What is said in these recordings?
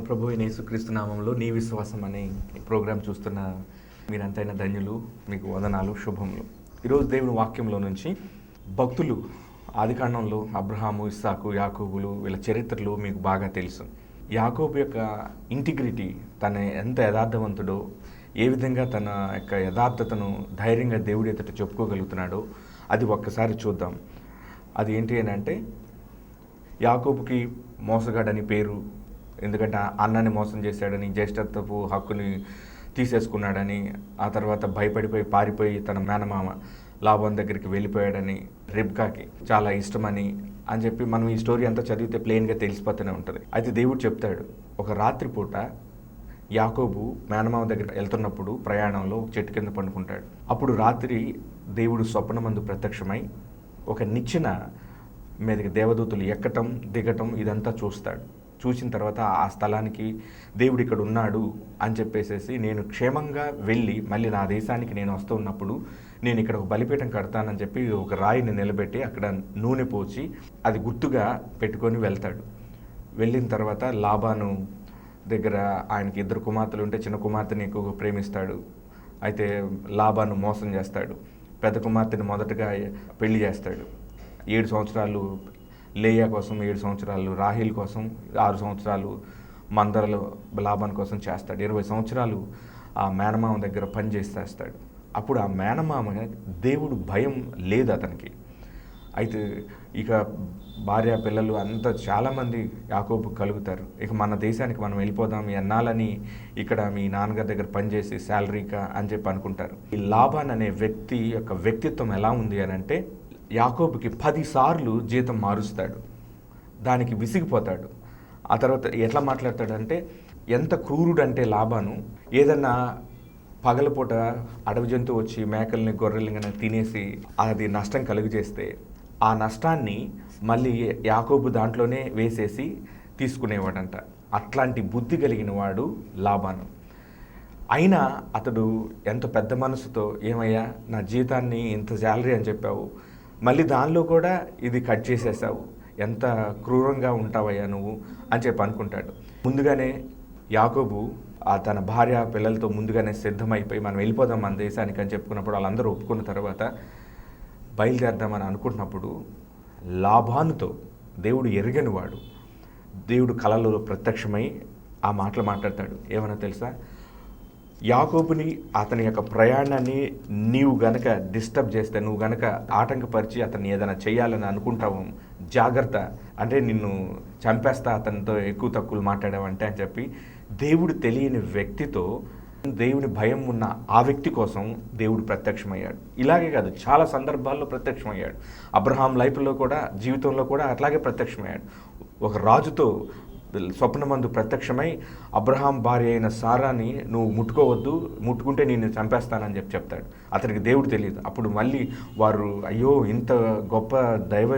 ప్రభు అయిన యేసుక్రీస్తు నామంలో నీ విశ్వాసం అనే ప్రోగ్రాం చూస్తున్న మీరంతైనా ధన్యులు, మీకు వదనాలు, శుభములు. ఈరోజు దేవుని వాక్యంలో నుంచి భక్తులు ఆదికాండంలో అబ్రహాము, ఇస్సాకు, యాకోబులు వీళ్ళ చరిత్రలు మీకు బాగా తెలుసు. యాకోబు యొక్క ఇంటిగ్రిటీ, తన ఎంత యథార్థవంతుడో, ఏ విధంగా తన యొక్క యథార్థతను ధైర్యంగా దేవుడి ఎదుట చెప్పుకోగలుగుతున్నాడో అది ఒక్కసారి చూద్దాం. అది ఏంటి అని అంటే, యాకోబుకి మోసగాడని పేరు, ఎందుకంటే అన్నని మోసం చేశాడని, జ్యేష్ఠత్వపు హక్కుని తీసేసుకున్నాడని, ఆ తర్వాత భయపడిపోయి పారిపోయి తన మేనమామ లాబాను దగ్గరికి వెళ్ళిపోయాడని, రెబ్కాకి చాలా ఇష్టమని అని చెప్పి మనం ఈ స్టోరీ అంతా చదివితే ప్లెయిన్గా తెలిసిపోతూనే ఉంటుంది. అయితే దేవుడు చెప్తాడు, ఒక రాత్రిపూట యాకోబు మేనమామ దగ్గర వెళ్తున్నప్పుడు ప్రయాణంలో చెట్టు కింద పండుకుంటాడు. అప్పుడు రాత్రి దేవుడు స్వప్నమందు ప్రత్యక్షమై ఒక నిచ్చెన మీదకి దేవదూతలు ఎక్కటం దిగటం ఇదంతా చూస్తాడు. చూసిన తర్వాత ఆ స్థలానికి దేవుడు ఇక్కడ ఉన్నాడు అని చెప్పేసేసి, నేను క్షేమంగా వెళ్ళి మళ్ళీ నా దేశానికి నేను వస్తూ ఉన్నప్పుడు నేను ఇక్కడ ఒక బలిపీఠం కడతానని చెప్పి ఒక రాయిని నిలబెట్టి అక్కడ నూనె పోసి అది గుర్తుగా పెట్టుకొని వెళ్తాడు. వెళ్ళిన తర్వాత లాబాను దగ్గర ఆయనకి 2 కుమార్తెలు ఉంటే చిన్న కుమార్తెని ఎక్కువగా ప్రేమిస్తాడు. అయితే లాబాను మోసం చేస్తాడు. పెద్ద కుమార్తెని మొదటగా పెళ్లి చేస్తాడు. 7 సంవత్సరాలు లేయా కోసం, 7 సంవత్సరాలు రాహేల్ కోసం, 6 సంవత్సరాలు మందరలు లాబాన్ కోసం చేస్తాడు. 20 సంవత్సరాలు ఆ మేనమామ దగ్గర పని చేస్తాడు. అప్పుడు ఆ మేనమామ దేవుడు భయం లేదు అతనికి. అయితే ఇక భార్య పిల్లలు అంతా చాలామంది యాకోబు కలుగుతారు. ఇక మన దేశానికి మనం వెళ్ళిపోదాం, ఎన్నాలని ఇక్కడ మీ నాన్నగారి దగ్గర పనిచేసి శాలరీకా అని చెప్పి అనుకుంటారు. ఈ లాబాన్ అనే వ్యక్తి యొక్క వ్యక్తిత్వం ఎలా ఉంది అని అంటే, యాకోబుకి 10 సార్లు జీతం మారుస్తాడు. దానికి విసిగిపోతాడు. ఆ తర్వాత ఎట్లా మాట్లాడతాడంటే, ఎంత క్రూరుడంటే లాబాను, ఏదన్నా పగలపూట అడవి జంతువు వచ్చి మేకల్ని గొర్రెల్ని తినేసి అది నష్టం కలుగజేస్తే ఆ నష్టాన్ని మళ్ళీ యాకోబు దాంట్లోనే వేసేసి తీసుకునేవాడంట. అట్లాంటి బుద్ధి కలిగిన వాడు లాబాను. అయినా అతడు ఎంత పెద్ద మనసుతో, ఏమయ్యా నా జీతాన్ని ఇంత శాలరీ అని చెప్పావు, మళ్ళీ దానిలో కూడా ఇది కట్ చేసేసావు, ఎంత క్రూరంగా ఉంటావయ్యా నువ్వు అని చెప్పి అనుకుంటాడు. ముందుగానే యాకోబు తన భార్య పిల్లలతో ముందుగానే సిద్ధమైపోయి మనం వెళ్ళిపోదాం మన దేశానికి అని చెప్పుకున్నప్పుడు వాళ్ళందరూ ఒప్పుకున్న తర్వాత బయలుదేరదామని అనుకుంటున్నప్పుడు లాబానుతో దేవుడు ఎరగని వాడు దేవుడు కలలో ప్రత్యక్షమై ఆ మాటలు మాట్లాడతాడు. ఏమన్నా తెలుసా, యాకోబుని అతని యొక్క ప్రయాణాన్ని నీవు గనక డిస్టర్బ్ చేస్తే, నువ్వు గనక ఆటంకపరిచి అతన్ని ఏదైనా చేయాలని అనుకుంటావు, జాగ్రత్త, అంటే నిన్ను చంపేస్తా అతనితో ఎక్కువ తక్కువలు మాట్లాడావంటే అని చెప్పి దేవుడు తెలియని వ్యక్తితో, దేవుని భయం ఉన్న ఆ వ్యక్తి కోసం దేవుడు ప్రత్యక్షమయ్యాడు. ఇలాగే కాదు, చాలా సందర్భాల్లో ప్రత్యక్షమయ్యాడు. అబ్రహాం లైఫ్లో కూడా, జీవితంలో కూడా అట్లాగే ప్రత్యక్షమయ్యాడు. ఒక రాజుతో స్వప్నమందు ప్రత్యక్షమై అబ్రహాం భార్య అయిన సారాని నువ్వు ముట్టుకోవద్దు, ముట్టుకుంటే నేను చంపేస్తానని చెప్తాడు. అతనికి దేవుడు తెలియదు. అప్పుడు మళ్ళీ వారు, అయ్యో ఇంత గొప్ప దైవ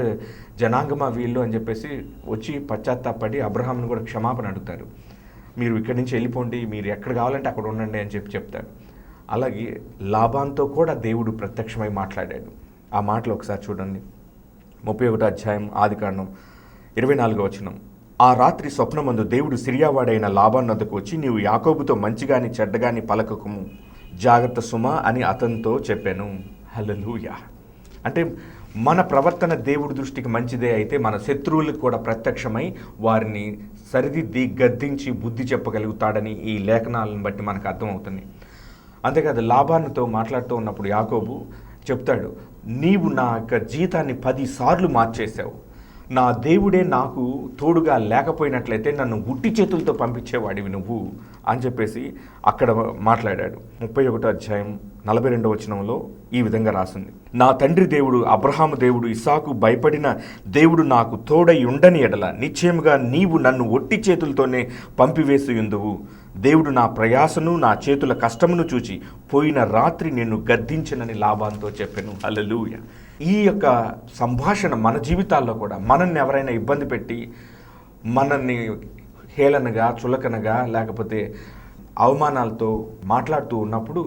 జనాంగమా వీళ్ళు అని చెప్పేసి వచ్చి పశ్చాత్తాపడి అబ్రహాంను కూడా క్షమాపణ అడుగుతారు. మీరు ఇక్కడి నుంచి వెళ్ళిపోండి, మీరు ఎక్కడ కావాలంటే అక్కడ ఉండండి అని చెప్తారు. అలాగే లాబాన్తో కూడా దేవుడు ప్రత్యక్షమై మాట్లాడాడు. ఆ మాటలు ఒకసారి చూడండి. 31వ అధ్యాయం ఆదికాండం 24వ వచనం. ఆ రాత్రి స్వప్నమందు దేవుడు సిరియావాడైన లాబాను వద్దకు వచ్చి, నీవు యాకోబుతో మంచిగాని చెడ్డగాని పలకకుము, జాగ్రత్త సుమా అని అతనితో చెప్పాను. హల్లెలూయా. అంటే మన ప్రవర్తన దేవుడి దృష్టికి మంచిదే అయితే మన శత్రువులకు కూడా ప్రత్యక్షమై వారిని సరిదిద్ది గద్దించి బుద్ధి చెప్పగలుగుతాడని ఈ లేఖనాలను బట్టి మనకు అర్థమవుతుంది. అంతేకాదు, లాబానుతో మాట్లాడుతూ ఉన్నప్పుడు యాకోబు చెప్తాడు, నీవు నా యొక్క జీతాన్ని 10 సార్లు మార్చేశావు, నా దేవుడే నాకు తోడుగా లేకపోయినట్లయితే నన్ను ఉట్టి చేతులతో పంపించేవాడివి నువ్వు అని చెప్పేసి అక్కడ మాట్లాడాడు. 31వ అధ్యాయం 42వ వచనంలో ఈ విధంగా రాసింది, నా తండ్రి దేవుడు అబ్రహాము దేవుడు ఇస్సాకు భయపడిన దేవుడు నాకు తోడై ఉండని ఎడల నిశ్చయముగా నీవు నన్ను ఒట్టి చేతులతోనే పంపివేసియుందువు. దేవుడు నా ప్రయాసను నా చేతుల కష్టమును చూచి పోయిన రాత్రి నిన్ను గద్దించనని లాబానుతో చెప్పాను. హల్లెలూయా. ఈ యొక్క సంభాషణ మన జీవితాల్లో కూడా మనల్ని ఎవరైనా ఇబ్బంది పెట్టి మనల్ని హేళనగా, చులకనగా, లేకపోతే అవమానాలతో మాట్లాడుతూ ఉన్నప్పుడు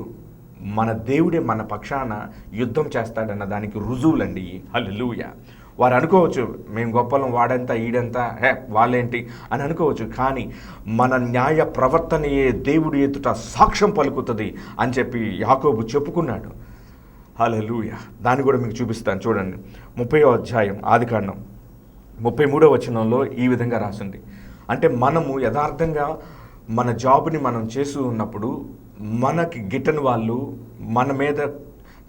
మన దేవుడే మన పక్షాన యుద్ధం చేస్తాడన్న దానికి రుజువులండి. హల్లెలూయా. వారు అనుకోవచ్చు మేము గొప్పలం, వాడంతా ఈడంతా వాళ్ళేంటి అని అనుకోవచ్చు. కానీ మన న్యాయ ప్రవర్తనయే దేవుడి ఎదుట సాక్ష్యం పలుకుతుంది అని చెప్పి యాకోబు చెప్పుకున్నాడు. హల్లెలూయా. దాన్ని కూడా మీకు చూపిస్తాను చూడండి. 30వ అధ్యాయం ఆదికాండం 33వ వచనంలో ఈ విధంగా రాసింది. అంటే మనము యథార్థంగా మన జాబ్ని మనం చేస్తూ ఉన్నప్పుడు మనకి గిట్టని వాళ్ళు మన మీద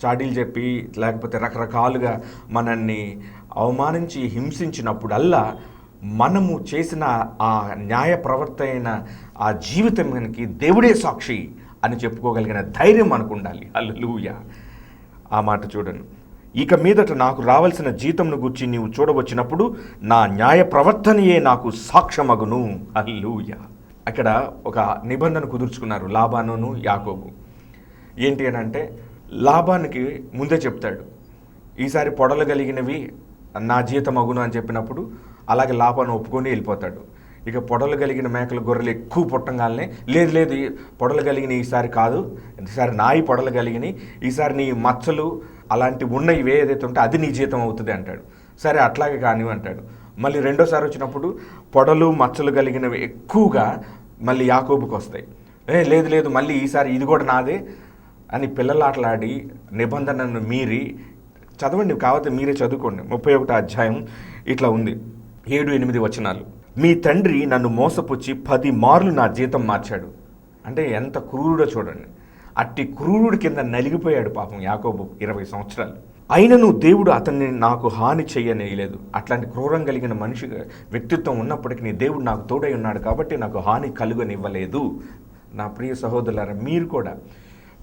చాడీలు చెప్పి లేకపోతే రకరకాలుగా మనల్ని అవమానించి హింసించినప్పుడల్లా మనము చేసిన ఆ న్యాయ ప్రవర్తన ఆ జీవితానికి దేవుడే సాక్షి అని చెప్పుకోగలిగిన ధైర్యం మనకు ఉండాలి. హల్లెలూయా. ఆ మాట చూడండి. ఇక మీదట నాకు రావాల్సిన జీతంను గురించి నీవు చూడవచ్చినప్పుడు నా న్యాయ ప్రవర్తనయే నాకు సాక్ష్యమగును. హల్లెలూయా. అక్కడ ఒక నిబంధన కుదుర్చుకున్నారు లాబానును యాకోబు. ఏంటి అని అంటే, లాబానికి ముందే చెప్తాడు ఈసారి పొడలగలిగినవి నా జీతమగును అని చెప్పినప్పుడు అలాగే లాబాను ఒప్పుకొని వెళ్ళిపోతాడు. ఇక పొడలు కలిగిన మేకలు గొర్రెలు ఎక్కువ పుట్టంగానే లేదు పొడలు కలిగిన ఈసారి కాదు, ఈసారి నాయి పొడలు కలిగిన ఈసారి నీ మచ్చలు అలాంటివి ఉన్నవి ఏదైతే ఉంటే అది నీ జీతం అవుతుంది అంటాడు. సరే అట్లాగే కాని అంటాడు. మళ్ళీ రెండోసారి వచ్చినప్పుడు పొడలు మచ్చలు కలిగినవి ఎక్కువగా మళ్ళీ యాకోబుకి వస్తాయి. లేదు మళ్ళీ ఈసారి ఇది కూడా నాదే అని పిల్లలాటలాడి నిబంధనను మీరి చదవండి, కాకపోతే మీరే చదువుకోండి. 31వ అధ్యాయం ఇట్లా ఉంది, 7-8 వచనాలు. మీ తండ్రి నన్ను మోసపుచ్చి 10 మార్లు నా జీతం మార్చాడు. అంటే ఎంత క్రూరుడో చూడండి. అట్టి క్రూరుడి కింద నలిగిపోయాడు పాపం యాకోబు 20 సంవత్సరాలు. అయినను దేవుడు అతన్ని నాకు హాని చెయ్యనేయలేదు. అట్లాంటి క్రూరం కలిగిన మనిషి వ్యక్తిత్వం ఉన్నప్పటికీ నీ దేవుడు నాకు తోడై ఉన్నాడు కాబట్టి నాకు హాని కలుగనివ్వలేదు. నా ప్రియ సహోదరులారా,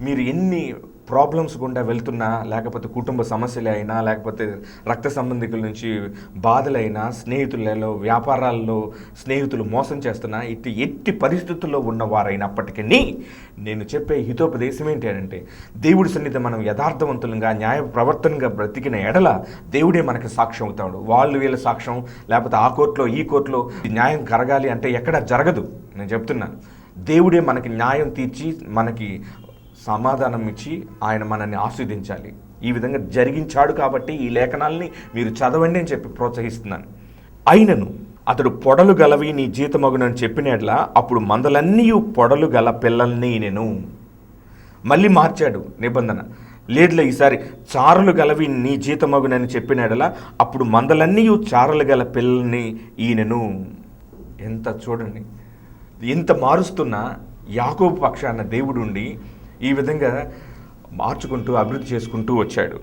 మీరు ఎన్ని ప్రాబ్లమ్స్ గుండా వెళ్తున్నా, లేకపోతే కుటుంబ సమస్యలే అయినా, లేకపోతే రక్త సంబంధికుల నుంచి బాధలైనా, స్నేహితులలో వ్యాపారాల్లో స్నేహితులు మోసం చేస్తున్నా, ఎట్టి పరిస్థితుల్లో ఉన్నవారైనప్పటికీ నేను చెప్పే హితోపదేశం ఏంటి అంటే, దేవుడి సన్నిధి మనం యథార్థవంతులంగా న్యాయ ప్రవర్తనగా బ్రతికిన ఎడల దేవుడే మనకి సాక్ష్యం అవుతాడు. వాళ్ళు వీళ్ళ సాక్ష్యం, లేకపోతే ఆ కోర్టులో ఈ కోర్టులో న్యాయం కరగాలి అంటే ఎక్కడ జరగదు. నేను చెప్తున్నాను, దేవుడే మనకి న్యాయం తీర్చి మనకి సమాధానం ఇచ్చి ఆయన మనల్ని ఆస్వాదించాలి. ఈ విధంగా జరిగించాడు కాబట్టి ఈ లేఖనాల్ని మీరు చదవండి అని చెప్పి ప్రోత్సహిస్తున్నాను. అయినను అతడు పొడలు గలవి నీ జీతమగునని చెప్పినట్లా అప్పుడు మందలన్నీ పొడలు గల పిల్లల్ని నేను మళ్ళీ మార్చాడు నిబంధన. లేదులే ఈసారి చారలు గలవి నీ జీతమగునని చెప్పినట్లా అప్పుడు మందలన్నీ చారలు గల పిల్లల్ని ఈయనను. ఎంత చూడండి, ఇంత మారుస్తున్న యాకోబు పక్షాన దేవుడుండి ఈ విధంగా మార్చుకుంటూ అభివృద్ధి చేసుకుంటూ వచ్చాడు.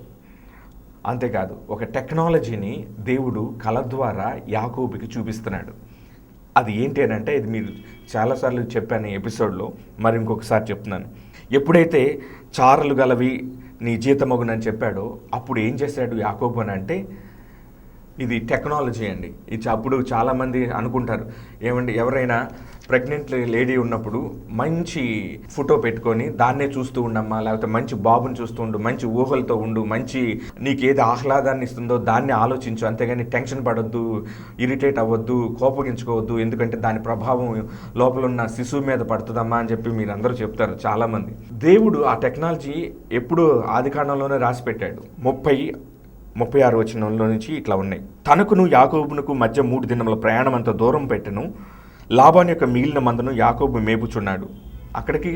అంతేకాదు ఒక టెక్నాలజీని దేవుడు కళ ద్వారా యాకోబుకి చూపిస్తున్నాడు. అది ఏంటి అని అంటే, ఇది మీరు చాలాసార్లు చెప్పాను ఈ ఎపిసోడ్లో, మరి ఇంకొకసారి చెప్తున్నాను. ఎప్పుడైతే చారలు గలవి నీ జీతమగునని చెప్పాడో అప్పుడు ఏం చేశాడు యాకోబు అని అంటే, ఇది టెక్నాలజీ అండి. ఇది అప్పుడు చాలామంది అనుకుంటారు, ఏమండి ఎవరైనా ప్రెగ్నెంట్ లేడీ ఉన్నప్పుడు మంచి ఫోటో పెట్టుకొని దాన్నే చూస్తూ ఉండమ్మా, లేకపోతే మంచి బాబుని చూస్తూ ఉండు, మంచి ఊహలతో ఉండు, మంచి నీకు ఏది ఆహ్లాదాన్ని ఇస్తుందో దాన్ని ఆలోచించు, అంతేగాని టెన్షన్ పడొద్దు, ఇరిటేట్ అవ్వద్దు, కోపగించుకోవద్దు, ఎందుకంటే దాని ప్రభావం లోపల ఉన్న శిశువు మీద పడుతుందమ్మా అని చెప్పి మీరు అందరూ చెప్తారు చాలామంది. దేవుడు ఆ టెక్నాలజీ ఎప్పుడూ ఆదికాండంలోనే రాసి పెట్టాడు. 36 వచనంలో నుంచి ఇట్లా ఉన్నాయి. తనకును యాకోబునకు మధ్య 3 దినముల ప్రయాణం అంత దూరం పెట్టెను. లాబాను యొక్క మిగిలిన మందను యాకోబు మేపుచున్నాడు. అక్కడికి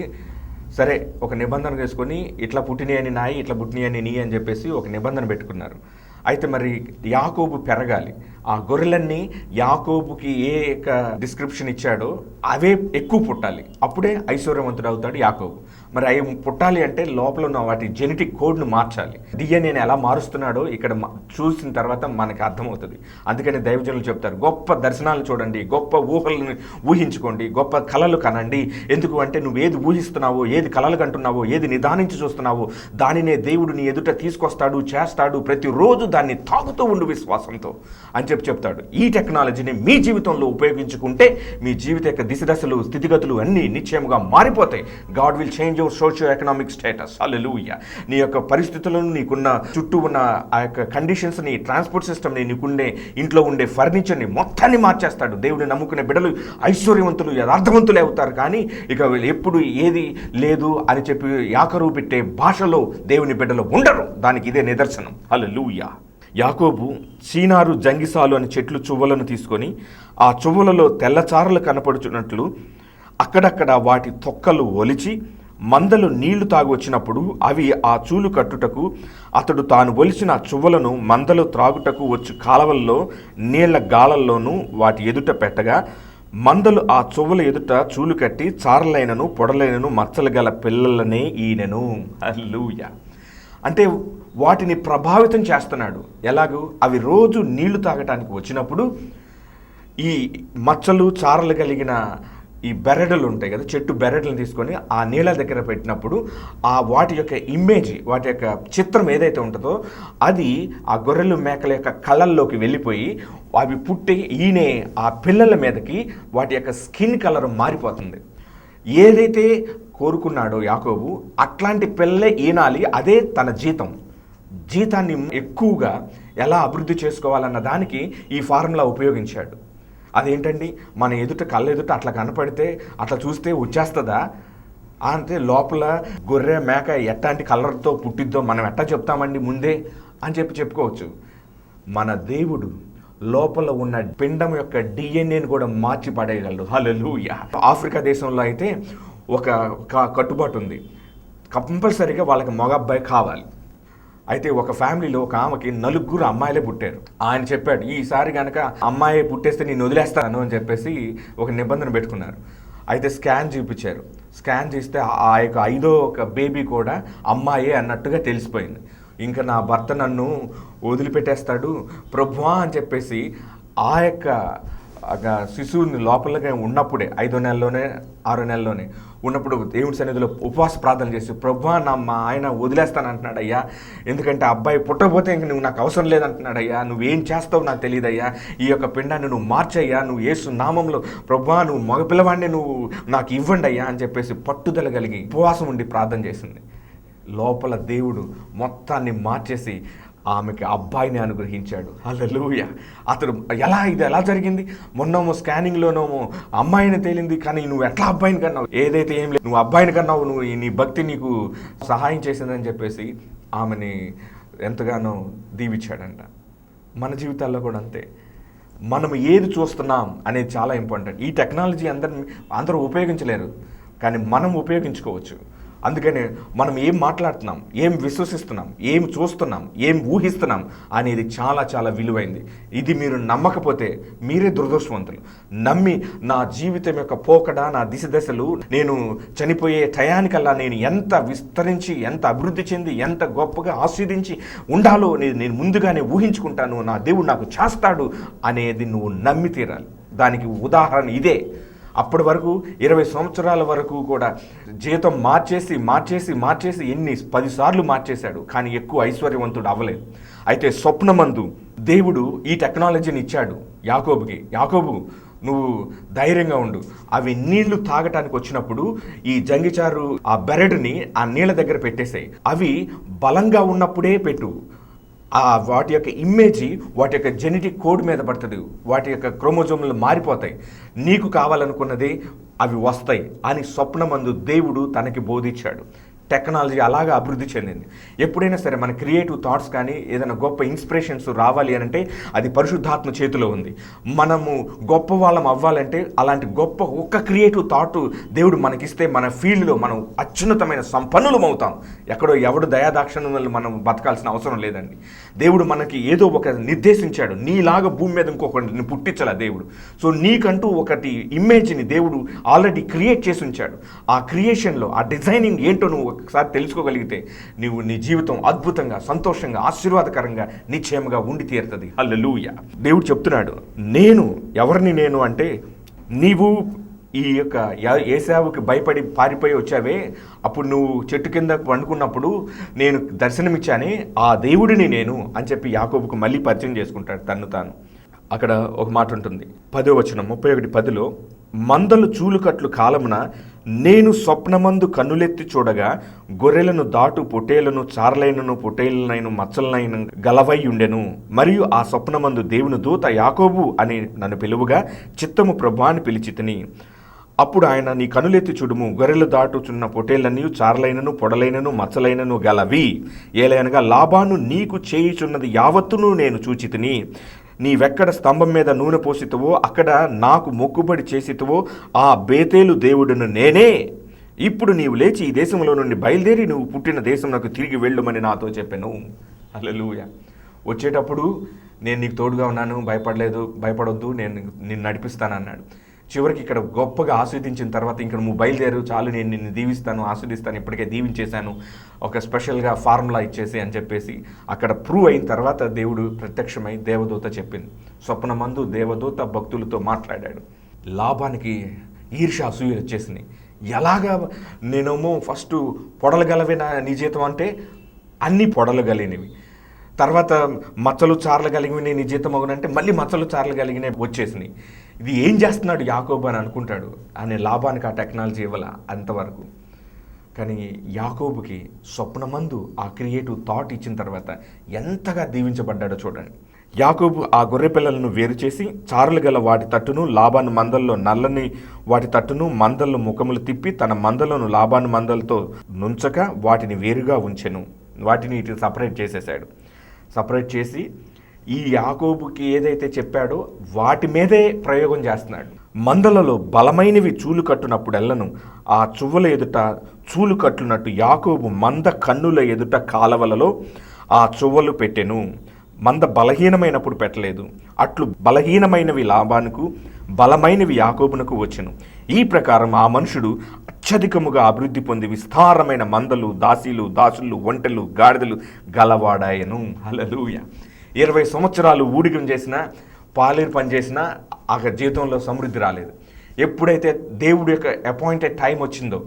సరే ఒక నిబంధన వేసుకొని ఇట్లా పుట్టినయని నాయి, ఇట్లా పుట్టినయని నీ అని చెప్పేసి ఒక నిబంధన పెట్టుకున్నారు. అయితే మరి యాకోబు పెరగాలి. ఆ గొర్రెలన్నీ యాకోబుకి ఏ డిస్క్రిప్షన్ ఇచ్చాడో అవే ఎక్కువ పుట్టాలి, అప్పుడే ఐశ్వర్యవంతుడు అవుతాడు యాకోబు. మరి అవి పుట్టాలి అంటే లోపల ఉన్న వాటి జెనెటిక్ కోడ్ను మార్చాలి. డిఎన్ఏని ఎలా మారుస్తున్నాడో ఇక్కడ చూసిన తర్వాత మనకి అర్థమవుతుంది. అందుకని దైవజనులు చెప్తారు, గొప్ప దర్శనాలు చూడండి, గొప్ప ఊహలను ఊహించుకోండి, గొప్ప కళలు కనండి. ఎందుకు అంటే నువ్వు ఏది ఊహిస్తున్నావో, ఏది కళలు కంటున్నావో, ఏది నిదానించి చూస్తున్నావో దానినే దేవుడు నీ ఎదుట తీసుకొస్తాడు, చేస్తాడు. ప్రతిరోజు దాన్ని తాగుతూ ఉండు విశ్వాసంతో అని చెప్తాడు. ఈ టెక్నాలజీని మీ జీవితంలో ఉపయోగించుకుంటే మీ జీవిత యొక్క దిశదశలు, స్థితిగతులు అన్నీ నిశ్చయముగా మారిపోతాయి. God will change your socio economic status. Hallelujah. నీ యొక్క పరిస్థితులను, నీకున్న చుట్టూ ఉన్న ఆ యొక్క కండిషన్స్ని, ట్రాన్స్పోర్ట్ సిస్టమ్ని, నీకుండే ఇంట్లో ఉండే ఫర్నిచర్ని మొత్తాన్ని మార్చేస్తాడు. దేవుడిని నమ్ముకునే బిడ్డలు ఐశ్వర్యవంతులు, యథార్థవంతులే అవుతారు. కానీ ఇక ఎప్పుడు ఏది లేదు అని చెప్పి యాకరువు పెట్టే భాషలో దేవుని బిడ్డలు ఉండరు. దానికి ఇదే నిదర్శనం. హల్లెలూయా. యాకోబు చీనారు, జంగిసాలు అనే చెట్లు చువ్వలను తీసుకొని ఆ చువ్వలలో తెల్లచారలు కనపడుచున్నట్లు అక్కడక్కడ వాటి తొక్కలు ఒలిచి మందలు నీళ్లు తాగి వచ్చినప్పుడు అవి ఆ చూలు కట్టుటకు అతడు తాను ఒలిచిన చువ్వలను మందలు త్రాగుటకు వచ్చి కాలవల్లో నీళ్ల గాలల్లోనూ వాటి ఎదుట పెట్టగా మందలు ఆ చువ్వల ఎదుట చూలు కట్టి చారలైనను పొడలైనను మచ్చలు గల పిల్లలనే ఈనెను. హల్లెలూయా. అంటే వాటిని ప్రభావితం చేస్తున్నాడు. ఎలాగూ అవి రోజు నీళ్లు తాగటానికి వచ్చినప్పుడు ఈ మచ్చలు చారలు కలిగిన ఈ బెరడులు ఉంటాయి కదా, చెట్టు బెరడులను తీసుకొని ఆ నీళ్ళ దగ్గర పెట్టినప్పుడు ఆ వాటి యొక్క ఇమేజ్, వాటి యొక్క చిత్రం ఏదైతే ఉంటుందో అది ఆ గొర్రెలు మేకల యొక్క కళ్ళల్లోకి వెళ్ళిపోయి అవి పుట్టి ఈయనే ఆ పిల్లల మీదకి వాటి యొక్క స్కిన్ కలర్ మారిపోతుంది. ఏదైతే కోరుకున్నాడో యాకోబు అట్లాంటి పిల్లలే ఈనాలి. అదే తన జీతాన్ని ఎక్కువగా ఎలా అభివృద్ధి చేసుకోవాలన్న దానికి ఈ ఫార్ములా ఉపయోగించాడు. అదేంటండి, మన ఎదుట కళ్ళ ఎదుట అట్లా కనపడితే అట్లా చూస్తే వచ్చేస్తుందా అంటే లోపల గొర్రె మేక ఎట్లాంటి కలర్తో పుట్టిద్దో మనం ఎట్టా చెప్తామండి ముందే అని చెప్పుకోవచ్చు. మన దేవుడు లోపల ఉన్న పిండం యొక్క డిఎన్ఏని కూడా మార్చి పడేయగలడు. హల్లెలూయా. ఆఫ్రికా దేశంలో అయితే ఒక కట్టుబాటు ఉంది, కంపల్సరీగా వాళ్ళకి మగ అబ్బాయి కావాలి. అయితే ఒక ఫ్యామిలీలో ఒక ఆమెకి 4 అమ్మాయిలే పుట్టారు. ఆయన చెప్పాడు, ఈసారి కనుక అమ్మాయి పుట్టేస్తే నేను వదిలేస్తాను అని చెప్పేసి ఒక నిబంధన పెట్టుకున్నారు. అయితే స్కాన్ చూపించారు. స్కాన్ చేస్తే ఆ యొక్క 5వ ఒక బేబీ కూడా అమ్మాయే అన్నట్టుగా తెలిసిపోయింది. ఇంకా నా భర్త నన్ను వదిలిపెట్టేస్తాడు ప్రభువా అని చెప్పేసి ఆ యొక్క శిశువుని లోపలగా ఉన్నప్పుడే 5వ నెలలోనే 6వ నెలలోనే ఉన్నప్పుడు దేవుడి సన్నిధిలో ఉపవాస ప్రార్థన చేసి ప్రభువా మా ఆయన వదిలేస్తాను అంటున్నాడు అయ్యా, ఎందుకంటే అబ్బాయి పుట్టకపోతే ఇంక నువ్వు నాకు అవసరం లేదంటున్నాడు అయ్యా, నువ్వేం చేస్తావు నాకు తెలియదయ్యా, ఈ యొక్క పిండాన్ని నువ్వు మార్చయ్యా, నువ్వు యేసు నామంలో ప్రభువా నువ్వు మగ పిల్లవాడిని నువ్వు నాకు ఇవ్వండి అయ్యా అని చెప్పేసి పట్టుదల కలిగి ఉపవాసం ఉండి ప్రార్థన చేసింది. లోపల దేవుడు మొత్తాన్ని మార్చేసి ఆమెకి అబ్బాయిని అనుగ్రహించాడు. హల్లెలూయా. అతడు ఇది ఎలా జరిగింది, మొన్నేమో స్కానింగ్లోనేమో అమ్మాయిని తేలింది, కానీ నువ్వు ఎట్లా అబ్బాయిని కన్నావు, ఏదైతే ఏం లేదు నువ్వు అబ్బాయిని కన్నావు, నువ్వు నీ భక్తి నీకు సహాయం చేసిందని చెప్పేసి ఆమెని ఎంతగానో దీవించాడంట. మన జీవితాల్లో కూడా అంతే. మనం ఏది చూస్తున్నాం అనేది చాలా ఇంపార్టెంట్. ఈ టెక్నాలజీ అందరూ ఉపయోగించలేరు, కానీ మనం ఉపయోగించుకోవచ్చు. అందుకని మనం ఏం మాట్లాడుతున్నాం, ఏం విశ్వసిస్తున్నాం, ఏం చూస్తున్నాం, ఏం ఊహిస్తున్నాం అనేది చాలా చాలా విలువైంది. ఇది మీరు నమ్మకపోతే మీరే దురదృష్టవంతులు. నమ్మి నా జీవితం యొక్క పోకడ, నా దశలు, నేను చనిపోయే టయానికల్లా నేను ఎంత విస్తరించి, ఎంత అభివృద్ధి చెంది, ఎంత గొప్పగా ఆస్వాదించి ఉండాలో నేను ముందుగానే ఊహించుకుంటాను, నా దేవుడు నాకు చేస్తాడు అనేది నువ్వు నమ్మి తీరాలి. దానికి ఉదాహరణ ఇదే. అప్పటి వరకు 20 సంవత్సరాల వరకు కూడా జీతం మార్చేసి ఎన్ని 10 సార్లు మార్చేశాడు, కానీ ఎక్కువ ఐశ్వర్యవంతుడు అవ్వలేదు. అయితే స్వప్నమందు దేవుడు ఈ టెక్నాలజీని ఇచ్చాడు యాకోబుకి. యాకోబు నువ్వు ధైర్యంగా ఉండు, అవి నీళ్లు తాగటానికి వచ్చినప్పుడు ఈ జంగిచారు ఆ బెరడుని ఆ నీళ్ళ దగ్గర పెట్టేసాయి, అవి బలంగా ఉన్నప్పుడే పెట్టు. వాటి యొక్క ఇమేజీ వాటి యొక్క జెనెటిక్ కోడ్ మీద పడుతుంది, వాటి యొక్క క్రోమోజోములు మారిపోతాయి, నీకు కావాలనుకున్నది అవి వస్తాయి అని స్వప్నమందు దేవుడు తనకి బోధించాడు. టెక్నాలజీ అలాగా అభివృద్ధి చెందింది. ఎప్పుడైనా సరే మన క్రియేటివ్ థాట్స్ కానీ ఏదైనా గొప్ప ఇన్స్పిరేషన్స్ రావాలి అని అంటే అది పరిశుద్ధాత్మ చేతిలో ఉంది. మనము గొప్ప వాళ్ళం అవ్వాలంటే అలాంటి గొప్ప ఒక్క క్రియేటివ్ థాట్ దేవుడు మనకిస్తే మన ఫీల్డ్లో మనం అత్యున్నతమైన సంపన్నులం అవుతాం. ఎవడు దయాదాక్షిణ్యాలు మనం బతకాల్సిన అవసరం లేదండి. దేవుడు మనకి ఏదో ఒక నిర్దేశించాడు, నీలాగా భూమి మీద ఇంకొకరిని పుట్టించాల దేవుడు. సో నీకంటూ ఒకటి ఇమేజ్ని దేవుడు ఆల్రెడీ క్రియేట్ చేసి ఉంచాడు. ఆ క్రియేషన్లో ఆ డిజైనింగ్ ఏంటో నువ్వు ఒకసారి తెలుసుకోగలిగితే నువ్వు నీ జీవితం అద్భుతంగా, సంతోషంగా, ఆశీర్వాదకరంగా, నిశ్చయంగా ఉండి తీరుతుంది. హల్లెలూయా. దేవుడు చెప్తున్నాడు, ఎవరిని నేను అంటే నీవు ఈ యొక్క ఏశావుకి భయపడి పారిపోయి వచ్చావే, అప్పుడు నువ్వు చెట్టు కింద పండుకున్నప్పుడు నేను దర్శనమిచ్చానే ఆ దేవుడిని నేను అని చెప్పి యాకోబుకు మళ్ళీ పరిచయం చేసుకుంటాడు తన్ను తాను. అక్కడ ఒక మాట ఉంటుంది, 10వ వచనం 31:10లో, మందలు చూలుకట్లు కాలమున నేను స్వప్నమందు కన్నులెత్తి చూడగా గొర్రెలను దాటు పొట్టేలను, చారలైనను పొట్టేలనైను మచ్చలనైన గలవై ఉండెను. మరియు ఆ స్వప్నమందు దేవుని దూత యాకోబు అని నన్ను పిలువగా చిత్తము ప్రభువా అని పిలిచితిని. అప్పుడు ఆయన, నీ కనులెత్తి చూడుము, గొర్రెలు దాటుచున్న పొటేళ్లన్నీ చారలైనను పొడలైనను మచ్చలైనను గలవి. ఏలయనగా లాబాను నీకు చేయుచున్నది యావత్తును నేను చూచితిని. నీవెక్కడ స్తంభం మీద నూనె పోసితువో అక్కడ నాకు మొక్కుబడి చేసితువో ఆ బేతేలు దేవుడును నేనే. ఇప్పుడు నీవు లేచి ఈ దేశంలో నుండి బయలుదేరి నువ్వు పుట్టిన దేశంలోకి తిరిగి వెళ్ళుమని నాతో చెప్పాను. హల్లెలూయా. వచ్చేటప్పుడు నేను నీకు తోడుగా ఉన్నాను, భయపడొద్దు, నేను నిన్ను నడిపిస్తానన్నాడు. చివరికి ఇక్కడ గొప్పగా ఆస్వాదించిన తర్వాత ఇంక నువ్వు బయలుదేరు, చాలు, నేను నిన్ను దీవిస్తాను, ఆస్వాదిస్తాను, ఇప్పటికే దీవించేశాను, ఒక స్పెషల్గా ఫార్ములా ఇచ్చేసి అని చెప్పేసి అక్కడ ప్రూవ్ అయిన తర్వాత దేవుడు ప్రత్యక్షమై దేవదూత చెప్పింది. స్వప్నమందు దేవదూత భక్తులతో మాట్లాడాడు. లాభానికి ఈర్ష్య అసూయలు వచ్చేసినాయి. ఎలాగా, నేనేమో ఫస్ట్ పొడలగలవేనా నీ జీతం అంటే అన్నీ పొడలగలిగినవి, తర్వాత మచ్చలు చార్లు కలిగినవి నీ జీతం అవునంటే మళ్ళీ మచ్చలు చార్లు కలిగినవి వచ్చేసినాయి. ఇది ఏం చేస్తున్నాడు యాకోబు అని అనుకుంటాడు. అనే లాభానికి ఆ టెక్నాలజీ ఇవ్వాల అంతవరకు. కానీ యాకోబుకి స్వప్నమందు ఆ క్రియేటివ్ థాట్ ఇచ్చిన తర్వాత ఎంతగా దీవించబడ్డాడో చూడండి. యాకోబు ఆ గొర్రె పిల్లలను వేరు చేసి చారులు గల వాటి తట్టును లాబాను మందల్లో నల్లని వాటి తట్టును మందల్లో ముఖములు తిప్పి తన మందలను లాబాను మందలతో నుంచక వాటిని వేరుగా ఉంచెను. వాటిని ఇటు సపరేట్ చేసేసాడు. సపరేట్ చేసి ఈ యాకోబుకి ఏదైతే చెప్పాడో వాటి మీదే ప్రయోగం చేస్తున్నాడు. మందలలో బలమైనవి చూలు కట్టునప్పుడెల్లను ఆ చువ్వల ఎదుట చూలు కట్టునట్టు యాకోబు మంద కన్నుల ఎదుట కాలవలలో ఆ చువ్వలు పెట్టెను. మంద బలహీనమైనప్పుడు పెట్టలేదు. అట్లు బలహీనమైనవి లాబానుకు, బలమైనవి యాకోబునకు వచ్చెను. ఈ ప్రకారం ఆ మనుషుడు అత్యధికముగా అభివృద్ధి పొంది విస్తారమైన మందలు, దాసులు, ఒంటెలు, గాడిదలు గలవాడాయను. హల్లెలూయా. 20 సంవత్సరాలు ఊడిగం చేసినా, పాలేరు పని చేసినా ఆ జీవితంలో సమృద్ధి రాలేదు. ఎప్పుడైతే దేవుడి యొక్క అపాయింటెడ్ టైం వచ్చిందో,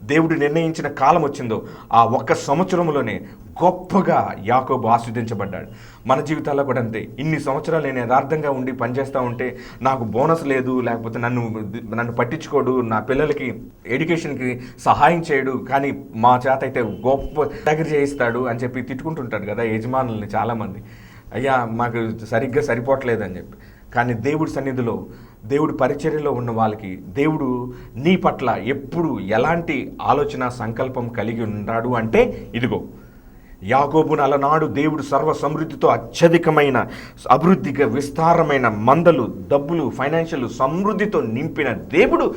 దేవుడు నిర్ణయించిన కాలం వచ్చిందో, ఆ ఒక్క సంవత్సరంలోనే గొప్పగా యాకోబు ఆస్వాదించబడ్డాడు. మన జీవితాల్లో కూడా అంతే. ఇన్ని సంవత్సరాలు నేను యథార్థంగా ఉండి పనిచేస్తూ ఉంటే నాకు బోనస్ లేదు, లేకపోతే నన్ను పట్టించుకోడు, నా పిల్లలకి ఎడ్యుకేషన్కి సహాయం చేయడు, కానీ మా చేత అయితే గొప్ప దగ్గర చేయిస్తాడు అని చెప్పి తిట్టుకుంటుంటాడు కదా యజమానుల్ని చాలామంది. అయ్యా మాకు సరిగ్గా సరిపోవట్లేదని చెప్పి. కానీ దేవుడి సన్నిధిలో, దేవుడి పరిచర్యలో ఉన్న వాళ్ళకి దేవుడు నీ పట్ల ఎప్పుడు ఎలాంటి ఆలోచన సంకల్పం కలిగి ఉన్నాడు అంటే ఇదిగో యాకోబును అలనాడు దేవుడు సర్వ సమృద్ధితో అత్యధికమైన అభివృద్ధిగా విస్తారమైన మందలు, డబ్బులు, ఫైనాన్షియల్ సమృద్ధితో నింపిన దేవుడు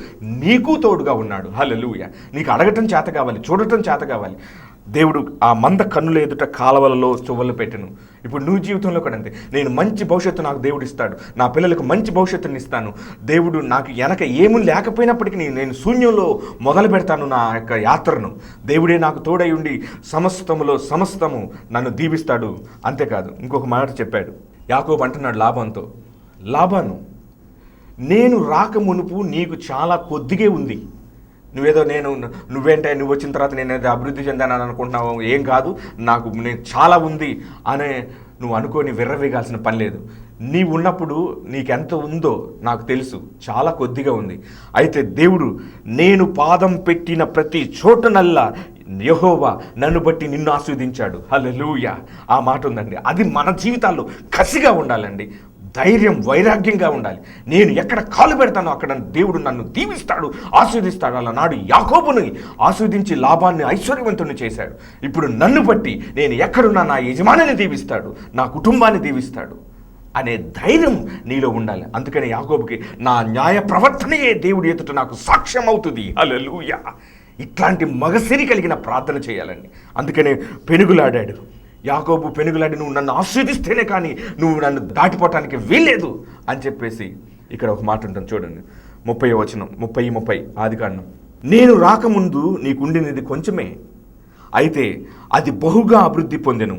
నీకు తోడుగా ఉన్నాడు. హల్లెలూయా. నీకు అడగటం చేత కావాలి, చూడటం చేత కావాలి. దేవుడు ఆ మంద కన్నుల ఎదుట కాలవలలో చువ్వలు పెట్టెను. ఇప్పుడు నువ్వు జీవితంలో కూడా అంతే. నేను మంచి భవిష్యత్తు నాకు దేవుడు ఇస్తాడు, నా పిల్లలకు మంచి భవిష్యత్తుని ఇస్తాను, దేవుడు నాకు వెనక ఏమీ లేకపోయినప్పటికీ నేను శూన్యంలో మొదలు పెడతాను నా యొక్క యాత్రను, దేవుడే నాకు తోడై ఉండి సమస్తము నన్ను దీవిస్తాడు. అంతేకాదు, ఇంకొక మాట చెప్పాడు యాకోబు. అంటున్నాడు లాబానుతో, లాబాను, నేను రాక మునుపు నీకు చాలా కొద్దిగే ఉంది. నువ్వేంటే నువ్వు వచ్చిన తర్వాత నేను ఏదో అభివృద్ధి చెందానని అనుకుంటున్నావు, ఏం కాదు, నేను చాలా ఉంది అనే నువ్వు అనుకోని విర్రవేగాల్సిన పని లేదు. నీవు ఉన్నప్పుడు నీకెంత ఉందో నాకు తెలుసు, చాలా కొద్దిగా ఉంది. అయితే దేవుడు, నేను పాదం పెట్టిన ప్రతి చోటనల్లా యెహోవా నన్ను బట్టి నిన్ను ఆస్వాదించాడు. హల్లెలూయా. ఆ మాట ఉందండి. అది మన జీవితాల్లో కసిగా ఉండాలండి, ధైర్యం, వైరాగ్యంగా ఉండాలి. నేను ఎక్కడ కాలు పెడతానో అక్కడ దేవుడు నన్ను దీవిస్తాడు, ఆస్వాదిస్తాడు. అలనాడు యాకోబుని ఆస్వాదించి లాభాన్ని ఐశ్వర్యవంతుని చేశాడు. ఇప్పుడు నన్ను బట్టి నేను ఎక్కడున్నా నా యజమానిని దీవిస్తాడు, నా కుటుంబాన్ని దీవిస్తాడు అనే ధైర్యం నీలో ఉండాలి. అందుకని యాకోబుకి నా న్యాయ ప్రవర్తనయే దేవుడి ఎదుట నాకు సాక్ష్యం అవుతుంది. హల్లెలూయా. ఇట్లాంటి మగసిరి కలిగిన ప్రార్థన చేయాలండి. అందుకనే పెనుగులాడాడు యాకోబు. పెనుగులాడి, నువ్వు నన్ను ఆస్వాదిస్తేనే కానీ నువ్వు నన్ను దాటిపోవటానికి వీల్లేదు అని చెప్పేసి ఇక్కడ ఒక మాట ఉంటుంది చూడండి, 30వ వచనం, 30 ఆదికాండం. నేను రాకముందు నీకుండినది కొంచెమే, అయితే అది బహుగా అభివృద్ధి పొందెను.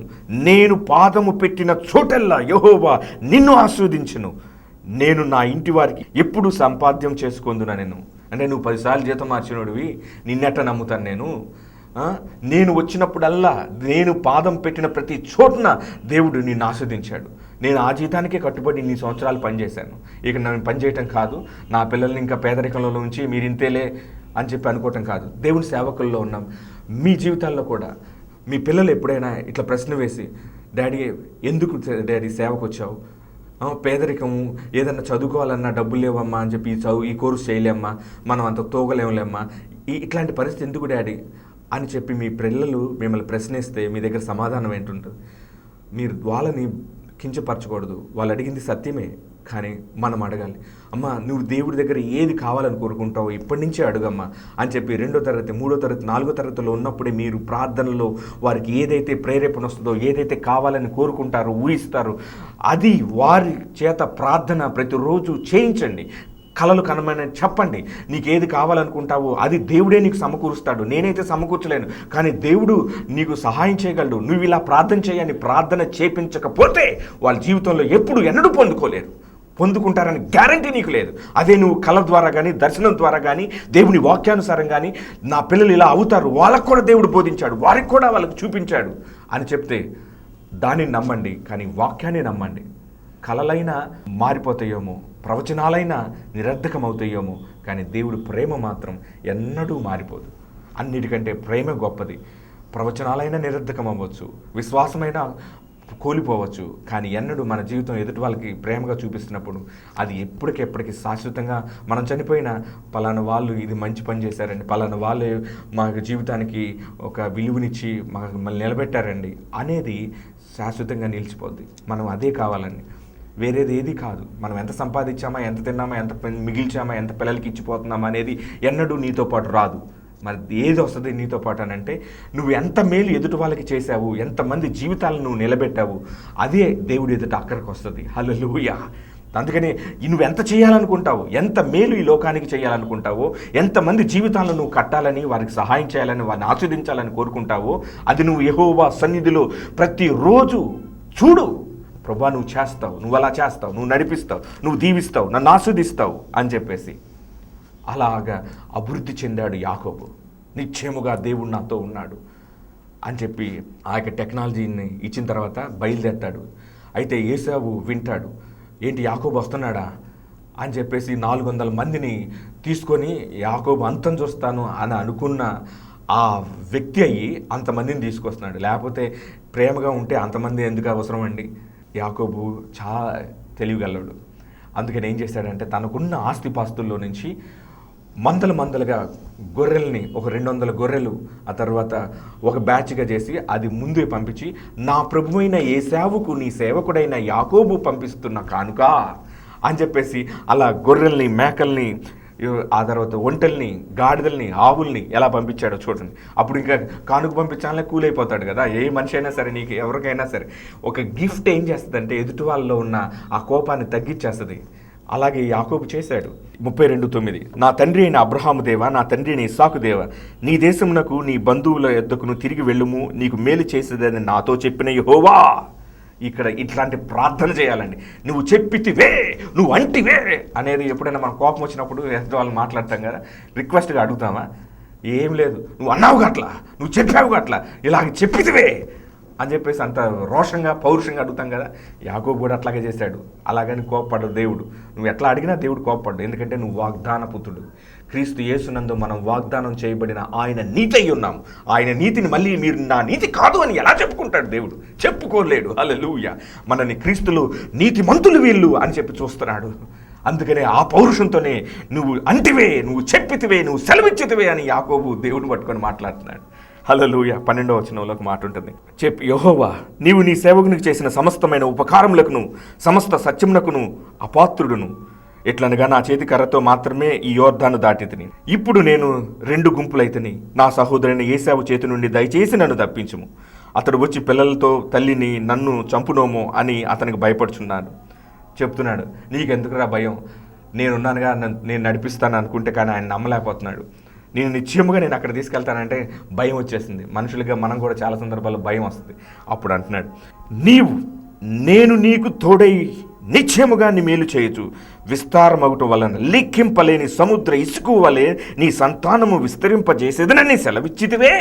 నేను పాదము పెట్టిన చోటల్లా యెహోవా నిన్ను ఆస్వాదించును. నేను నా ఇంటి వారికి ఎప్పుడు సంపాద్యం చేసుకొందునా. అంటే నువ్వు 10 సార్లు జీతం మార్చినోడివి, నిన్నెట్ట నమ్ముతాను నేను వచ్చినప్పుడల్లా నేను పాదం పెట్టిన ప్రతి చోటున దేవుడు నిన్ను ఆస్వాదించాడు. నేను ఆ జీతానికే కట్టుబడి ఇన్ని సంవత్సరాలు పనిచేశాను. ఇక నేను పనిచేయటం కాదు, నా పిల్లల్ని ఇంకా పేదరికంలో ఉంచి మీరు ఇంతేలే అని చెప్పి అనుకోవటం కాదు. దేవుని సేవకుల్లో ఉన్నాం. మీ జీవితాల్లో కూడా మీ పిల్లలు ఎప్పుడైనా ఇట్లా ప్రశ్న వేసి, డాడీ ఎందుకు డాడీ సేవకు వచ్చావు, పేదరికము, ఏదన్నా చదువుకోవాలన్నా డబ్బులు లేవమ్మా అని చెప్పి ఈ కోర్సు చేయలేమ్మా, మనం అంత తోగలేములేమ్మా, ఇట్లాంటి పరిస్థితి ఎందుకు డాడీ అని చెప్పి మీ పిల్లలు మిమ్మల్ని ప్రశ్నిస్తే మీ దగ్గర సమాధానం ఏంటుంటుంది? మీరు వాళ్ళని కించపరచకూడదు. వాళ్ళు అడిగింది సత్యమే, కానీ మనం అడగాలి. అమ్మ, నువ్వు దేవుడి దగ్గర ఏది కావాలని కోరుకుంటావో ఇప్పటి నుంచే అడుగమ్మా అని చెప్పి 2వ తరగతి 3వ తరగతి 4వ తరగతిలో ఉన్నప్పుడే మీరు ప్రార్థనలో వారికి ఏదైతే ప్రేరేపణ వస్తుందో, ఏదైతే కావాలని కోరుకుంటారో, ఊహిస్తారో, అది వారి చేత ప్రార్థన ప్రతిరోజు చేయించండి. కలలు కనమని చెప్పండి. నీకు ఏది కావాలనుకుంటావో అది దేవుడే నీకు సమకూరుస్తాడు. నేనైతే సమకూర్చలేను, కానీ దేవుడు నీకు సహాయం చేయగలడు. నువ్వు ఇలా ప్రార్థన చేయని ప్రార్థన చేపించకపోతే వాళ్ళ జీవితంలో ఎన్నడూ పొందుకుంటారని గ్యారంటీ నీకు లేదు. అదే నువ్వు కళ ద్వారా కానీ, దర్శనం ద్వారా కానీ, దేవుని వాక్యానుసారం కానీ, నా పిల్లలు ఇలా అవుతారు, వాళ్ళకు కూడా దేవుడు బోధించాడు, వారికి కూడా వాళ్ళకు చూపించాడు అని చెప్తే దాన్ని నమ్మండి. కానీ వాక్యాన్ని నమ్మండి. కలలైనా మారిపోతాయేమో, ప్రవచనాలైనా నిరర్ధకమవుతాయేమో, కానీ దేవుడు ప్రేమ మాత్రం ఎన్నడూ మారిపోదు. అన్నిటికంటే ప్రేమ గొప్పది. ప్రవచనాలైనా నిరర్ధకం అవ్వచ్చు, విశ్వాసమైనా కోల్పోవచ్చు, కానీ ఎన్నడూ మన జీవితం ఎదుటి వాళ్ళకి ప్రేమగా చూపిస్తున్నప్పుడు అది ఎప్పటికెప్పటికి శాశ్వతంగా, మనం చనిపోయినా పలానా వాళ్ళు ఇది మంచి పని చేశారండి, పలానా వాళ్ళు మా జీవితానికి ఒక విలువనిచ్చి మమ్మల్ని నిలబెట్టారండి అనేది శాశ్వతంగా నిలిచిపోద్ది. మనం అదే కావాలండి, వేరేది ఏది కాదు. మనం ఎంత సంపాదించామా, ఎంత తిన్నామా, ఎంత మిగిల్చామా, ఎంత పిల్లలకి ఇచ్చిపోతున్నామా అనేది ఎన్నడూ నీతో పాటు రాదు. మరి ఏది వస్తుంది నీతో పాటు అని అంటే, నువ్వు ఎంత మేలు ఎదుటి వాళ్ళకి చేశావు, ఎంతమంది జీవితాలను నువ్వు నిలబెట్టావు, అదే దేవుడి ఎదుట అక్కడికి వస్తుంది. హల్లెలూయా. అందుకని నువ్వు ఎంత చేయాలనుకుంటావు, ఎంత మేలు ఈ లోకానికి చేయాలనుకుంటావో, ఎంతమంది జీవితాలను నువ్వు కట్టాలని, వారికి సహాయం చేయాలని, వారిని ఆస్వాదించాలని కోరుకుంటావో, అది నువ్వు యెహోవా సన్నిధిలో ప్రతిరోజు చూడు. ప్రభువా, నువ్వు చేస్తావు, నువ్వు అలా చేస్తావు, నువ్వు నడిపిస్తావు, నువ్వు దీవిస్తావు, నన్ను ఆస్వాదిస్తావు అని చెప్పేసి అలాగా అభివృద్ధి చెందాడు యాకోబు. నిశ్చయముగా దేవుడు నాతో ఉన్నాడు అని చెప్పి ఆ యొక్క టెక్నాలజీని ఇచ్చిన తర్వాత బయలుదేరతాడు. అయితే ఏసావు వింటాడు, ఏంటి యాకోబు వస్తున్నాడా అని చెప్పేసి 400 మందిని తీసుకొని యాకోబు అంతం చూస్తాను అని అనుకున్న ఆ వ్యక్తి అయ్యి అంతమందిని తీసుకొస్తున్నాడు. లేకపోతే ప్రేమగా ఉంటే అంతమంది ఎందుకు అవసరం అండి? యాకోబు చాలా తెలివిగలడు. అందుకని ఏం చేశాడంటే, తనకున్న ఆస్తిపాస్తుల్లో నుంచి మందలుగా గొర్రెల్ని, ఒక 200 గొర్రెలు, ఆ తర్వాత ఒక బ్యాచ్గా చేసి అది ముందే పంపించి, నా ప్రభువైన ఏశావుకు నీ సేవకుడైన యాకోబు పంపిస్తున్న కానుక అని చెప్పేసి అలా గొర్రెల్ని, మేకల్ని, ఆ తర్వాత ఒంటల్ని, గాడిదల్ని, ఆవుల్ని ఎలా పంపించాడో చూడండి. అప్పుడు ఇంకా కానుక పంపించాలనే కూలైపోతాడు కదా. ఏ మనిషి అయినా సరే, నీకు ఎవరికైనా సరే ఒక గిఫ్ట్ ఏం చేస్తుందంటే ఎదుటి వాళ్ళలో ఉన్న ఆ కోపాన్ని తగ్గించేస్తుంది. అలాగే యాకోబు చేశాడు. 32:9, నా తండ్రి అయిన అబ్రహాము దేవా, నా తండ్రి అయిన ఇస్సాకు దేవా, నీ దేశమునకు నీ బంధువుల యొద్దకును తిరిగి వెళ్ళుము, నీకు మేలు చేసేదని నాతో చెప్పిన యెహోవా. ఇక్కడ ఇట్లాంటి ప్రార్థన చేయాలండి. నువ్వు చెప్పితివే, నువ్వు అంటివే అనేది ఎప్పుడైనా మన కోపం వచ్చినప్పుడు ఎదుటి వాళ్ళు మాట్లాడతాం కదా, రిక్వెస్ట్గా అడుగుతామా? ఏం లేదు, నువ్వు అన్నావు గట్లా, నువ్వు చెప్పావు గట్లా, ఇలాగ చెప్పితివే అని చెప్పేసి అంత రోషంగా, పౌరుషంగా అడుగుతాం కదా. యాకోబు కూడా అట్లాగే చేశాడు. అలాగని కోప్పడ్డాడు దేవుడు. నువ్వు ఎట్లా అడిగినా దేవుడు కోప్పడ్డు, ఎందుకంటే నువ్వు వాగ్దాన పుత్రుడు. క్రీస్తు యేసునందు మనం వాగ్దానం చేయబడిన ఆయన నీతి అయి ఉన్నాం. ఆయన నీతిని మళ్ళీ మీరు నా నీతి కాదు అని ఎలా చెప్పుకుంటాడు దేవుడు? చెప్పుకోలేడు. హల్లెలూయా. మనని క్రీస్తులు నీతిమంతులు వీళ్ళు అని చెప్పి చూస్తున్నాడు. అందుకనే ఆ పౌరుషంతోనే నువ్వు అంటివే, నువ్వు చెప్పితివే, నువ్వు సెలవిచ్చితివే అని యాకోబు దేవుడు పట్టుకొని మాట్లాడుతున్నాడు. హల్లెలూయా. 12వ వచనంలో ఒక మాట ఉంటుంది, యెహోవా, నీవు నీ సేవకునికి చేసిన సమస్తమైన ఉపకారములకును సమస్త సత్యమునకును అపాత్రుడును. ఎట్లనగా నా చేతి కర్రతో మాత్రమే ఈ యోర్దాను దాటితిని. ఇప్పుడు నేను 2 గుంపులైతిని. నా సహోదరుని ఏశావు చేతి నుండి దయచేసి నన్ను తప్పించుము. అతడు వచ్చి పిల్లలతో తల్లిని నన్ను చంపునోమో అని అతనికి భయపడుచున్నాడు. చెప్తున్నాడు, నీకెందుకురా భయం, నేనున్నానుగా, నేను నడిపిస్తాను అనుకుంటే, కానీ ఆయన నమ్మలేకపోతున్నాడు. నేను నిశ్చయముగా నేను అక్కడ తీసుకెళ్తానంటే భయం వచ్చేసింది. మనుషులుగా మనం కూడా చాలా సందర్భాల్లో భయం వస్తుంది. అప్పుడు అంటున్నాడు, నేను నీకు తోడై నిశ్చయముగా నీ మేలు చేయొచ్చు. విస్తారమగుట వలన లెక్కింపలేని సముద్ర ఇసుకు వలె నీ సంతానము విస్తరింపజేసేదనని సెలవిచ్చితివే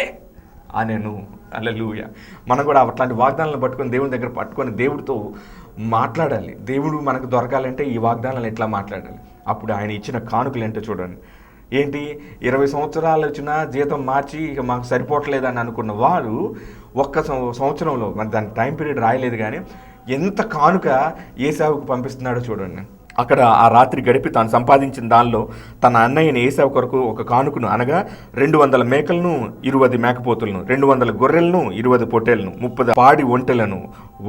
అనేను. హల్లెలూయా. మనం కూడా అట్లాంటి వాగ్దానాలను పట్టుకొని దేవుని దగ్గర పట్టుకొని దేవుడితో మాట్లాడాలి. దేవుడు మనకు దొరకాలంటే ఈ వాగ్దానాలు ఎట్లా మాట్లాడాలి? అప్పుడు ఆయన ఇచ్చిన కానుకలు ఏంటో చూడండి. ఏంటి, 20 సంవత్సరాలు వచ్చినా జీతం మార్చి ఇక మాకు సరిపోవట్లేదని అనుకున్న వారు ఒక్క సంవత్సరంలో, మరి దాని టైం పీరియడ్ రాయలేదు, కానీ ఎంత కానుక ఏసావుకు పంపిస్తున్నాడో చూడండి. అక్కడ ఆ రాత్రి గడిపి తాను సంపాదించిన దానిలో తన అన్నయ్యని ఏసావు కొరకు ఒక కానుకను అనగా 200 మేకలను 20 మేకపోతులను, 200 గొర్రెలను 20 పొట్టేలను, 30 పాడి ఒంటెలను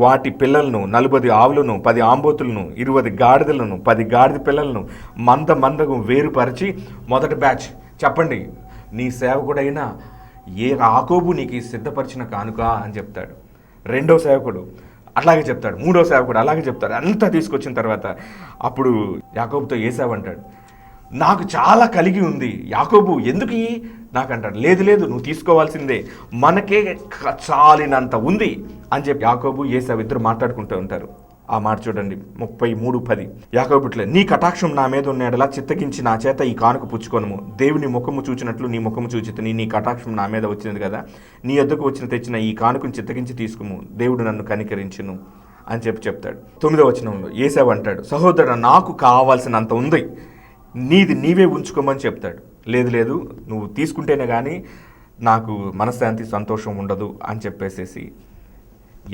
వాటి పిల్లలను, 40 ఆవులను, 10 ఆంబోతులను, 20 గాడిదలను, 10 గాడిద పిల్లలను మందకు వేరుపరిచి, మొదటి బ్యాచ్ చెప్పండి, నీ సేవకుడైన యాకోబు నీకు సిద్ధపరిచిన కానుక అని చెప్తాడు. రెండో సేవకుడు అలాగే చెప్తాడు, మూడో సేవకుడు అలాగే చెప్తాడు. అంతా తీసుకొచ్చిన తర్వాత అప్పుడు యాకోబుతో ఏసావు అంటాడు, నాకు చాలా కలిగి ఉంది యాకోబు, ఎందుకు నాకు అంటాడు. లేదు నువ్వు తీసుకోవాల్సిందే, మనకే చాలినంత ఉంది అని చెప్పి యాకోబు ఏసావు ఇద్దరు మాట్లాడుకుంటూ ఉంటారు. ఆ మాట చూడండి 33:10. యాకోబు ఇట్లా, నీ కటాక్షం నా మీద ఉన్నాడలా చిత్తగించి నా చేత ఈ కానుక పుచ్చుకొనుము. దేవుని ముఖము చూచినట్లు నీ ముఖము చూచితిని, నీ కటాక్షం నా మీద వచ్చింది కదా, నీ యొద్దకు తెచ్చిన ఈ కానుకను చిత్తగించి తీసుకుము, దేవుడు నన్ను కనికరించును అని చెప్తాడు. 9వ వచనంలో ఏసావు అంటాడు, సహోదరుడు నాకు కావాల్సినంత ఉంది, నీది నీవే ఉంచుకోమని చెప్తాడు. లేదు నువ్వు తీసుకుంటేనే కానీ నాకు మనశ్శాంతి సంతోషం ఉండదు అని చెప్పేసేసి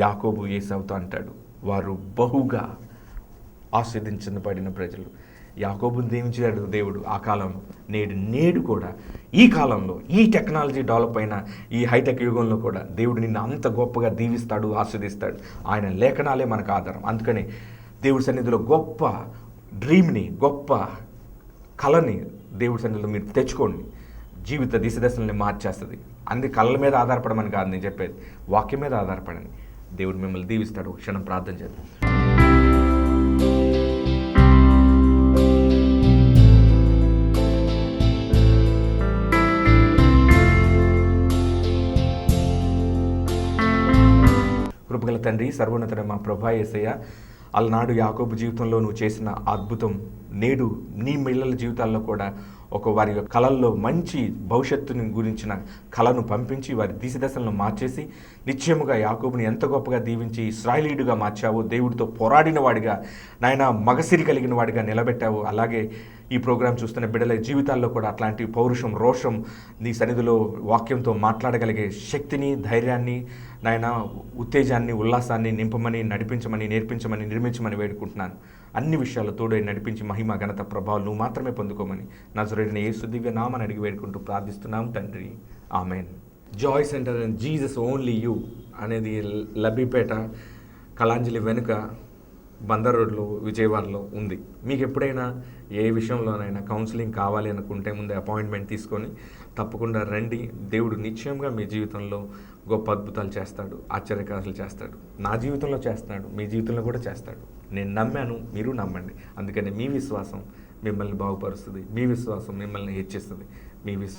యాకోబు ఏసావుతో అంటాడు. వారు బహుగా ఆస్వాదించబడిన ప్రజలు. యాకోబుని దీవించాడు దేవుడు ఆ కాలంలో. నేడు కూడా ఈ కాలంలో ఈ టెక్నాలజీ డెవలప్ అయిన ఈ హైటెక్ యుగంలో కూడా దేవుడు నిన్ను అంత గొప్పగా దీవిస్తాడు, ఆస్వాదిస్తాడు. ఆయన లేఖనాలే మనకు ఆధారం. అందుకని దేవుడి సన్నిధిలో గొప్ప డ్రీమ్ని, గొప్ప కళని దేవుడి సన్నిధిలో మీరు తెచ్చుకోండి. జీవిత దిశదశల్ని మార్చేస్తుంది. అన్ని కళల మీద ఆధారపడమని కాదు నేను చెప్పేది, వాక్యం మీద ఆధారపడండి. దేవుడు మిమ్మల్ని దీవిస్తాడు. క్షణం ప్రార్థన చేద్దాం. కృపగల తండ్రి, సర్వోన్నతుడైన మా ప్రభువా యేసయ్య, అలనాడు యాకోబు జీవితంలో నువ్వు చేసిన అద్భుతం నేడు నీ పిల్లల జీవితాల్లో కూడా వారి కళల్లో మంచి భవిష్యత్తుని గురించిన కళను పంపించి వారి దిశదశలను మార్చేసి నిశ్చయముగా యాకోబుని ఎంత గొప్పగా దీవించి ఇశ్రాయేలీయుడిగా మార్చావు. దేవుడితో పోరాడిన వాడిగా, నాయన మగసిరి కలిగిన వాడిగా నిలబెట్టావు. అలాగే ఈ ప్రోగ్రాం చూస్తున్న బిడ్డల జీవితాల్లో కూడా అట్లాంటి పౌరుషం, రోషం, నీ సన్నిధిలో వాక్యంతో మాట్లాడగలిగే శక్తిని, ధైర్యాన్ని, నాయన ఉత్తేజాన్ని, ఉల్లాసాన్ని నింపమని, నడిపించమని, నేర్పించమని, నిర్మించమని వేడుకుంటున్నాను. అన్ని విషయాలు తోడై నడిపించి మహిమ, ఘనత, ప్రభావం నువ్వు మాత్రమే పొందుకోమని నజరేయుడైన యేసు దివ్య నామమున అడిగి వేడుకుంటూ ప్రార్థిస్తున్నాం తండ్రి, amen. Joy centre and Jesus only you అనేది లబ్బిపేట కళాంజలి వెనుక బందర్ రోడ్లో విజయవాడలో ఉంది. మీకు ఎప్పుడైనా ఏ విషయంలోనైనా కౌన్సిలింగ్ కావాలి అనుకుంటే ముందే అపాయింట్మెంట్ తీసుకొని తప్పకుండా రండి. దేవుడు నిశ్చయంగా మీ జీవితంలో గొప్ప అద్భుతాలు చేస్తాడు, ఆశ్చర్యకార్యాలు చేస్తాడు. నా జీవితంలో చేస్తున్నాడు, మీ జీవితంలో కూడా చేస్తాడు. నేను నమ్మాను, మీరు నమ్మండి. అందుకని మీ విశ్వాసం మిమ్మల్ని బాగుపరుస్తుంది, మీ విశ్వాసం మిమ్మల్ని హెచ్చిస్తుంది. మీ